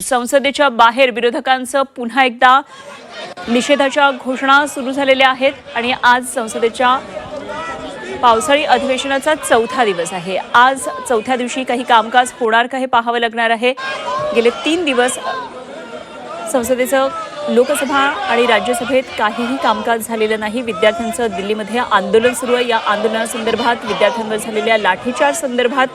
संसदेच्या बाहेर विरोधकांचं पुन्हा एकदा निषेधाच्या घोषणा सुरू झालेल्या आहेत आणि आज संसदेच्या पावसाळी अधिवेशनाचा चौथा दिवस आहे। आज चौथ्या दिवशी काही कामकाज होणार का हे पाहावं लागणार आहे। गेले 3 दिवस संसदेचं लोकसभा आणि राज्यसभेत काहीही कामकाज झालेलं नाही। विद्यार्थ्यांचं दिल्लीमध्ये आंदोलन सुरू आहे। या आंदोलनासंदर्भात विद्यार्थ्यांवर झालेल्या लाठीचार्ज संदर्भात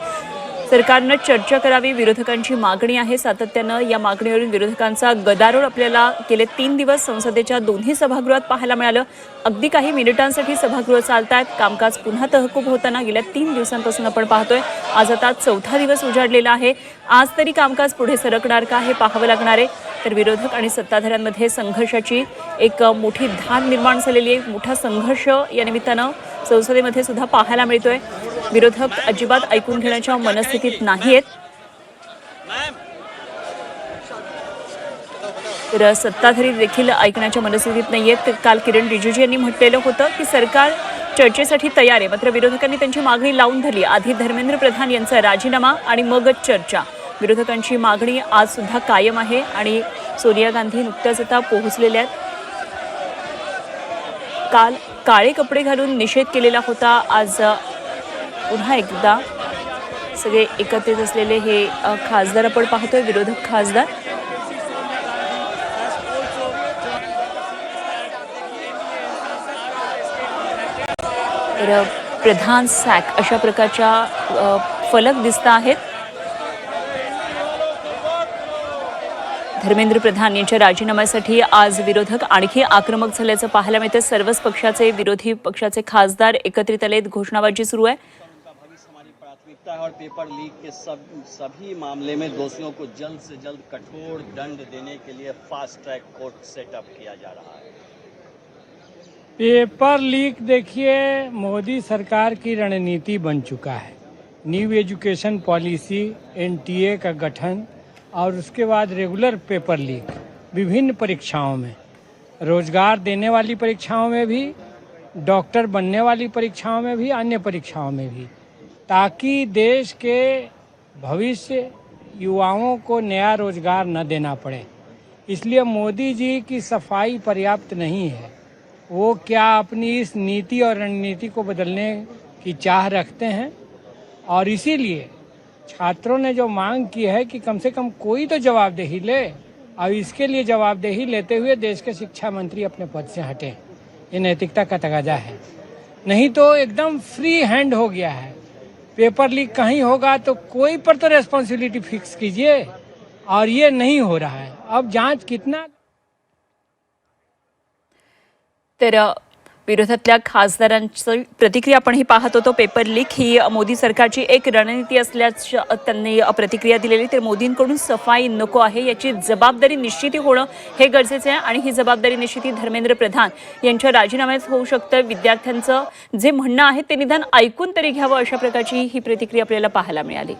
सरकारने चर्चा करावी, विरोधकांची मागणी आहे। सातत्यानं या मागणीवरून विरोधकांचा गदारोळ आपल्याला गेले 3 दिवस संसदेच्या दोन्ही सभागृहात पाहायला मिळालं। अगदी काही मिनिटांसाठी सभागृह चालतात, कामकाज पुन्हा तहकूब होताना गेल्या 3 दिवसांपासून आपण पाहतोय। आज आता चौथा दिवस उजाडलेला आहे। आज तरी कामकाज पुढे सरकणार का हे पाहावं लागणार आहे। तर विरोधक आणि सत्ताधाऱ्यांमध्ये संघर्षाची एक मोठी धार निर्माण झालेली आहे। मोठा संघर्ष या निमित्तानं संसदेमध्ये सुद्धा पाहायला मिळतोय। विरोधक अजिबात ऐकून घेण्याच्या मनस्थितीत नाहीत, तर सत्ताधारी देखील ऐकण्याच्या मनस्थितीत नाहीयेत। काल किरण रिजिजू यांनी म्हटलेलं होतं की सरकार चर्चेसाठी तयार आहे, मात्र विरोधकांनी त्यांची मागणी लावून धरली। आधी धर्मेंद्र प्रधान यांचा राजीनामा आणि मगच चर्चा। विरोधकांची मागणी आज सुद्धा कायम आहे आणि सोनिया गांधी नुकत्याच आता पोहोचलेल्या आहेत। काल काळे कपडे घालून निषेध केलेला होता, आज पुन्हा एकदा सगळे एकत्रित असलेले हे खासदार आपण पाहतोय, विरोधक खासदार। तर प्रधान सॅक अशा प्रकारच्या फलक दिसत आहेत। धर्मेंद्र प्रधान यांच्या राजीनाम्यासाठी आज विरोधक आणखी आक्रमक झाल्याचं पाहायला मिळतं। सर्वच पक्षाचे विरोधी पक्षाचे खासदार एकत्रित आलेत, घोषणाबाजी सुरू आहे। और पेपर लीक के सभी मामले में दोषियों को जल्द से जल्द कठोर दंड देने के लिए फास्ट ट्रैक कोर्ट सेटअप किया जा रहा है। पेपर लीक देखिए मोदी सरकार की रणनीति बन चुका है। न्यू एजुकेशन पॉलिसी, एनटीए का गठन और उसके बाद रेगुलर पेपर लीक विभिन्न परीक्षाओं में, रोजगार देने वाली परीक्षाओं में भी, डॉक्टर बनने वाली परीक्षाओं में भी, अन्य परीक्षाओं में भी, ताकि देश के भविष्य युवाओं को नया रोजगार न देना पड़े। इसलिए मोदी जी की सफाई पर्याप्त नहीं है। वो क्या अपनी इस नीति और रणनीति को बदलने की चाह रखते हैं, और इसीलिए छात्रों ने जो मांग की है कि कम से कम कोई तो जवाबदेही ले, और इसके लिए जवाबदेही लेते हुए देश के शिक्षा मंत्री अपने पद से हटें। ये नैतिकता का तकाजा है, नहीं तो एकदम फ्री हैंड हो गया है। पेपर लीक कहीं होगा तो कोई पर तो रेस्पॉन्सिबिलिटी फिक्स कीजिए, और ये नहीं हो रहा है। अब जांच कितना तर विरोधातल्या खासदारांची प्रतिक्रिया आपण ही पाहत होतो। पेपर लीक ही मोदी सरकारची एक रणनीती असल्याची त्यांनी प्रतिक्रिया दिलेली। तर मोदींकडून सफाई नको आहे, याची जबाबदारी निश्चिती होणं हे गरजेचे आहे आणि ही जबाबदारी निश्चिती धर्मेंद्र प्रधान यांच्या राजीनाम्यात होऊ शकतं। विद्यार्थ्यांचं जे म्हणणं आहे ते निदान ऐकून तरी घ्यावं, अशा प्रकारची ही प्रतिक्रिया आपल्याला पाहायला मिळाली।